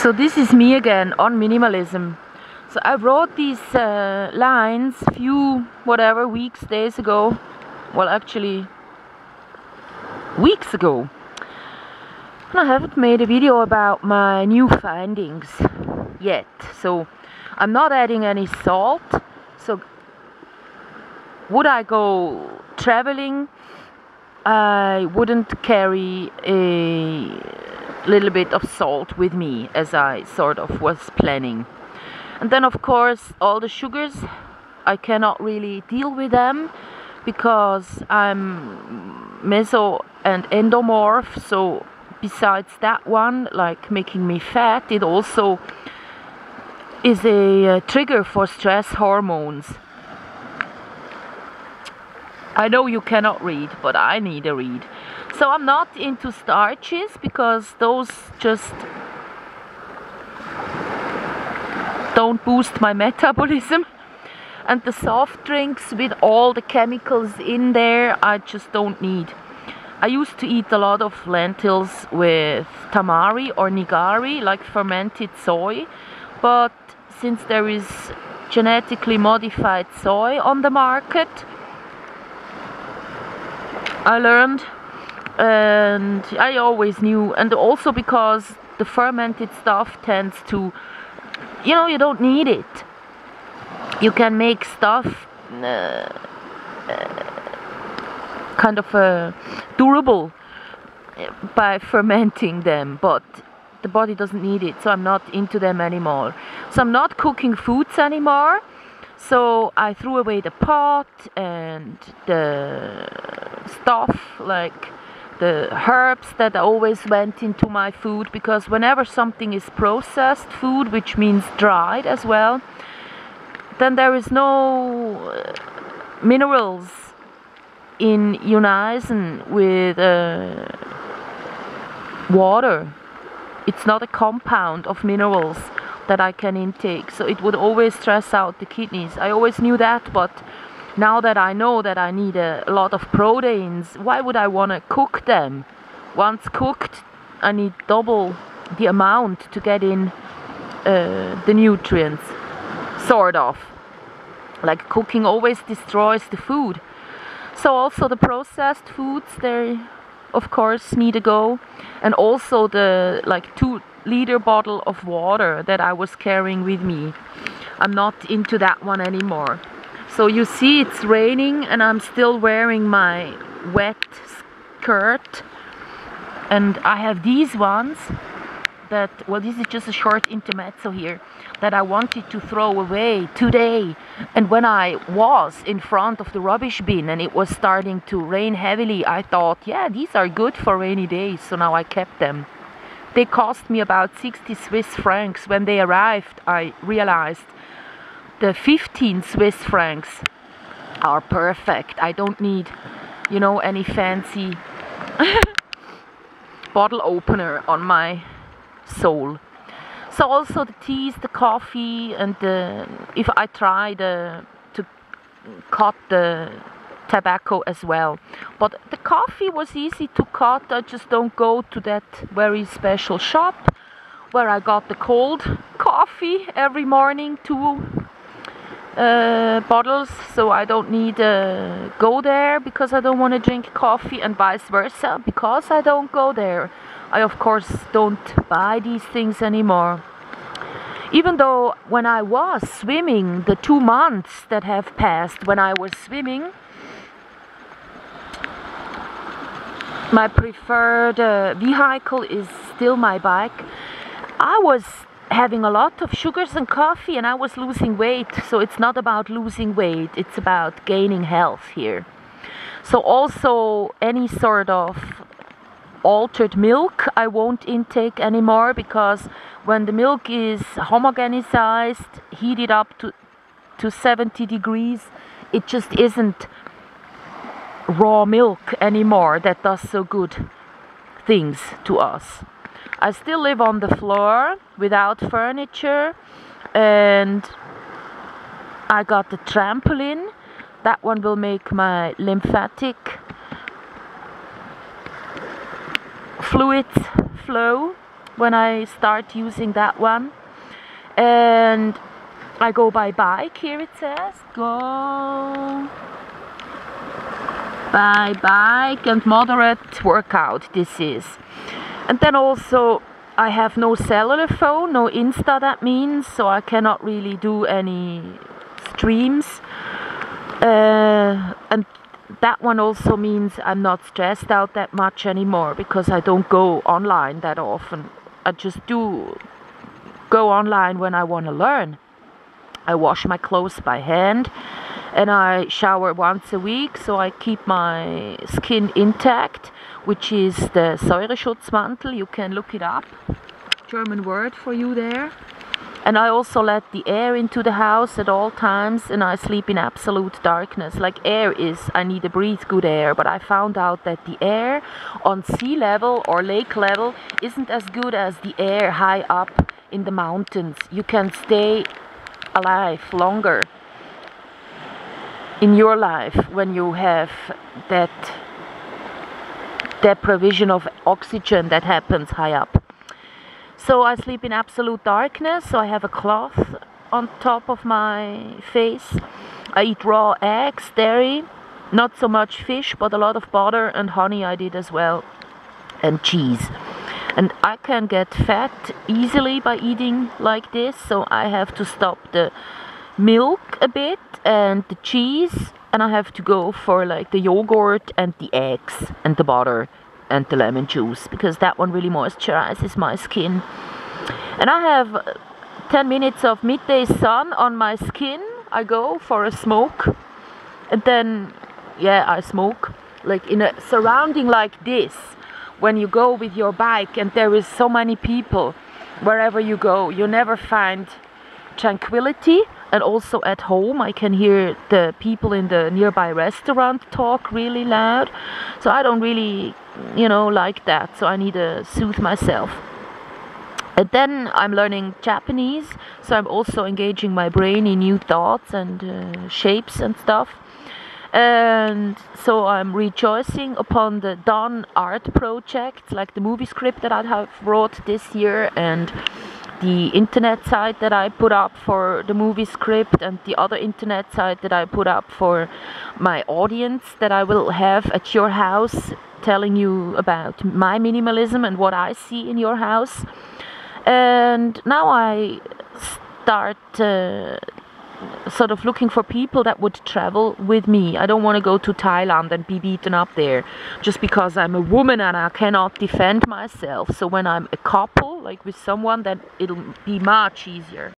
So this is me again on minimalism. So I wrote these lines few days ago. Well, actually weeks ago. And I haven't made a video about my new findings yet. So I'm not adding any salt. So would I go traveling, I wouldn't carry a little bit of salt with me, as I sort of was planning. And then of course all the sugars, I cannot really deal with them because I'm meso and endomorph. So besides that one, like making me fat, it also is a trigger for stress hormones. I know you cannot read, but I need to read. So I'm not into starches because those just don't boost my metabolism. And the soft drinks with all the chemicals in there, I just don't need. I used to eat a lot of lentils with tamari or nigari, like fermented soy. But since there is genetically modified soy on the market, I learned, and I always knew, and also because the fermented stuff tends to, you don't need it. You can make stuff kind of durable by fermenting them, but the body doesn't need it, so I'm not into them anymore. So I'm not cooking foods anymore. So I threw away the pot and the stuff, like the herbs that always went into my food, because whenever something is processed food, which means dried as well, then there is no minerals in unison with water. It's not a compound of minerals that I can intake, so it would always stress out the kidneys. I always knew that, but now that I know that I need a lot of proteins, why would I want to cook them? Once cooked, I need double the amount to get in the nutrients, sort of. Like cooking always destroys the food. So also the processed foods, they of course need to go, and also the 2-liter bottle of water that I was carrying with me. I'm not into that one anymore. So you see it's raining and I'm still wearing my wet skirt, and I have these ones that, well, this is just a short intermezzo here, that I wanted to throw away today. And when I was in front of the rubbish bin and it was starting to rain heavily, I thought, yeah, these are good for rainy days, so now I kept them. They cost me about 60 Swiss francs. When they arrived, I realized the 15 Swiss francs are perfect. I don't need, any fancy bottle opener on my soul. So also the teas, the coffee, and if I try to cut the tobacco as well. But the coffee was easy to cut. I just don't go to that very special shop where I got the cold coffee every morning, 2 bottles. So I don't need to go there because I don't want to drink coffee, and vice versa. Because I don't go there, I of course don't buy these things anymore. Even though when I was swimming, the 2 months that have passed when I was swimming, my preferred vehicle is still my bike. I was having a lot of sugars and coffee and I was losing weight. So it's not about losing weight, it's about gaining health here. So also any sort of altered milk I won't intake anymore, because when the milk is homogenized, heated up to 70 degrees, it just isn't raw milk anymore that does so good things to us. I still live on the floor without furniture, and I got the trampoline. That one will make my lymphatic fluids flow when I start using that one. And I go by bike, here it says, go by bike and moderate workout, this is. And then also I have no cellular phone, no Insta that means, so I cannot really do any streams. And that one also means I'm not stressed out that much anymore, because I don't go online that often. I just do go online when I want to learn. I wash my clothes by hand and I shower once a week, so I keep my skin intact, which is the Säureschutzmantel. You can look it up, German word for you there. And I also let the air into the house at all times, and I sleep in absolute darkness. Like air is, I need to breathe good air, but I found out that the air on sea level or lake level isn't as good as the air high up in the mountains. You can stay alive longer in your life when you have that provision of oxygen that happens high up. So I sleep in absolute darkness, so I have a cloth on top of my face. I eat raw eggs, dairy, not so much fish, but a lot of butter and honey I did as well, and cheese. And I can get fat easily by eating like this, so I have to stop the milk a bit and the cheese, and I have to go for like the yogurt and the eggs and the butter and the lemon juice, because that one really moisturizes my skin. And I have 10 minutes of midday sun on my skin. I go for a smoke, and then I smoke like in a surrounding like this. When you go with your bike and there is so many people wherever you go, you never find tranquility. And also at home I can hear the people in the nearby restaurant talk really loud, so I don't really like that, so I need to soothe myself. And then I'm learning Japanese, so I'm also engaging my brain in new thoughts and shapes and stuff. And so I'm rejoicing upon the done art projects, like the movie script that I have wrote this year, and the internet site that I put up for the movie script, and the other internet site that I put up for my audience that I will have at your house, telling you about my minimalism and what I see in your house. And now I start sort of looking for people that would travel with me. I don't want to go to Thailand and be beaten up there just because I'm a woman and I cannot defend myself. So when I'm a couple, like with someone, then it'll be much easier.